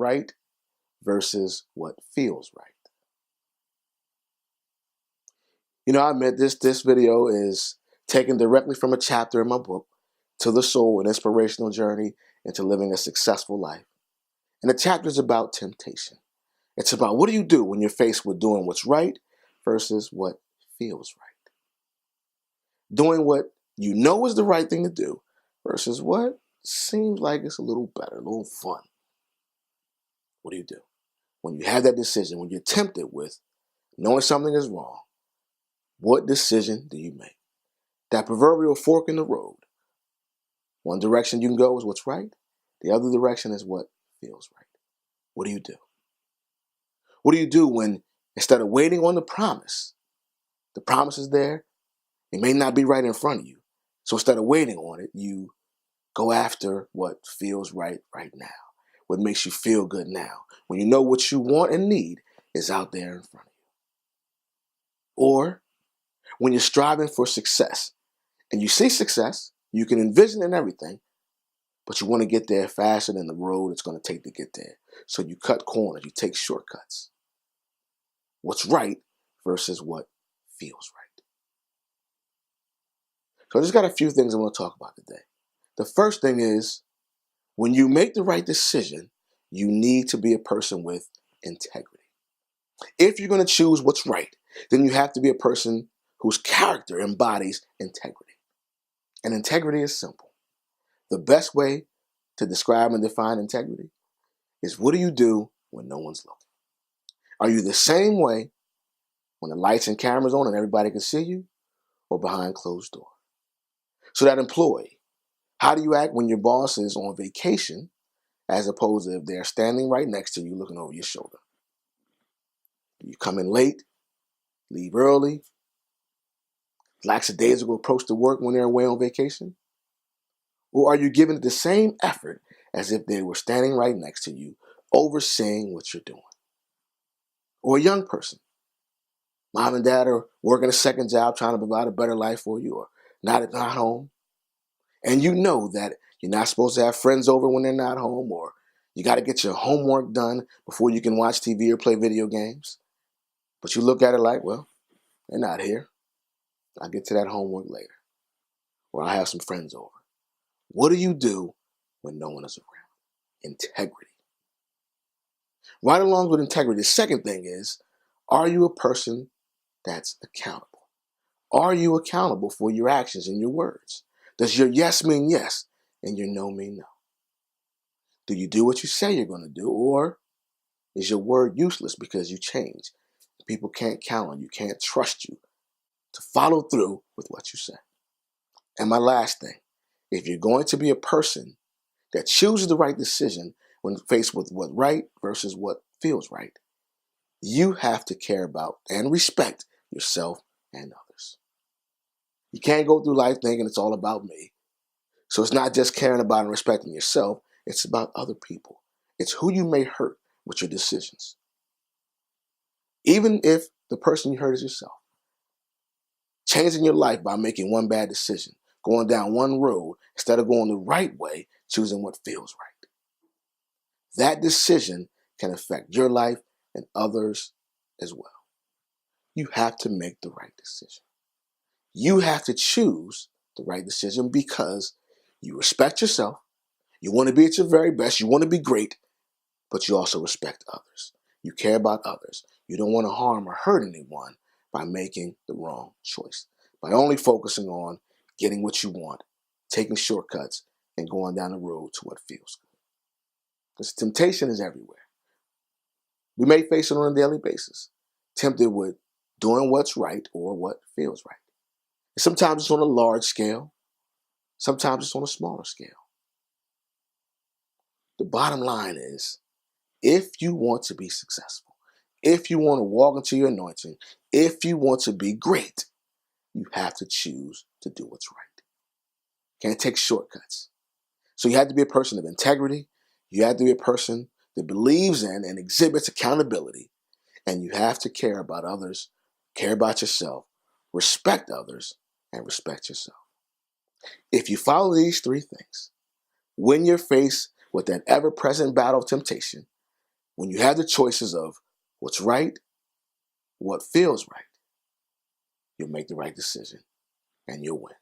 right versus what feels right. You know, I admit this video is taken directly from a chapter in my book, To the Soul, an Inspirational Journey into Living a Successful Life. And the chapter is about temptation. It's about what do you do when you're faced with doing what's right versus what feels right. Doing what you know is the right thing to do versus what seems like it's a little better, a little fun. What do you do? When you have that decision, when you're tempted with knowing something is wrong, what decision do you make? That proverbial fork in the road. One direction you can go is what's right. The other direction is what feels right. What do you do? What do you do when instead of waiting on the promise is there, it may not be right in front of you. So instead of waiting on it, you go after what feels right now, what makes you feel good now, when you know what you want and need is out there in front of you. Or when you're striving for success and you see success, you can envision it and everything, but you want to get there faster than the road it's going to take to get there. So you cut corners, you take shortcuts. What's right versus what feels right. So I just got a few things I want to talk about today. The first thing is, when you make the right decision, you need to be a person with integrity. If you're going to choose what's right, then you have to be a person whose character embodies integrity. And integrity is simple. The best way to describe and define integrity is, what do you do when no one's looking? Are you the same way when the lights and cameras on and everybody can see you, or behind closed doors? So that employee, how do you act when your boss is on vacation as opposed to if they're standing right next to you looking over your shoulder? Do you come in late, leave early, lackadaisical approach to work when they're away on vacation? Or are you giving it the same effort as if they were standing right next to you, overseeing what you're doing? Or a young person, mom and dad are working a second job trying to provide a better life for you, or not home, and you know that you're not supposed to have friends over when they're not home, or you got to get your homework done before you can watch TV or play video games. But you look at it like, well, they're not here. I'll get to that homework later, or I'll have some friends over. What do you do when no one is around? Integrity. Right along with integrity, the second thing is, are you a person that's accountable? Are you accountable for your actions and your words? Does your yes mean yes and your no mean no? Do you do what you say you're going to do, or is your word useless because you change? People can't count on you, can't trust you to follow through with what you say. And my last thing, if you're going to be a person that chooses the right decision when faced with what right versus what feels right, you have to care about and respect yourself and others. You can't go through life thinking it's all about me. So it's not just caring about and respecting yourself, it's about other people. It's who you may hurt with your decisions. Even if the person you hurt is yourself. Changing your life by making one bad decision, going down one road instead of going the right way, choosing what feels right. That decision can affect your life and others as well. You have to make the right decision. You have to choose the right decision because you respect yourself, you want to be at your very best, you want to be great, but you also respect others. You care about others. You don't want to harm or hurt anyone by making the wrong choice, by only focusing on getting what you want, taking shortcuts, and going down the road to what feels good. Because temptation is everywhere. We may face it on a daily basis, tempted with doing what's right or what feels right. And sometimes it's on a large scale, sometimes it's on a smaller scale. The bottom line is, if you want to be successful, if you want to walk into your anointing, if you want to be great, you have to choose to do what's right. Can't take shortcuts. So you have to be a person of integrity. You have to be a person that believes in and exhibits accountability. And you have to care about others, care about yourself, respect others, and respect yourself. If you follow these three things, when you're faced with that ever-present battle of temptation, When you have the choices of what's right, what feels right, you'll make the right decision and you'll win.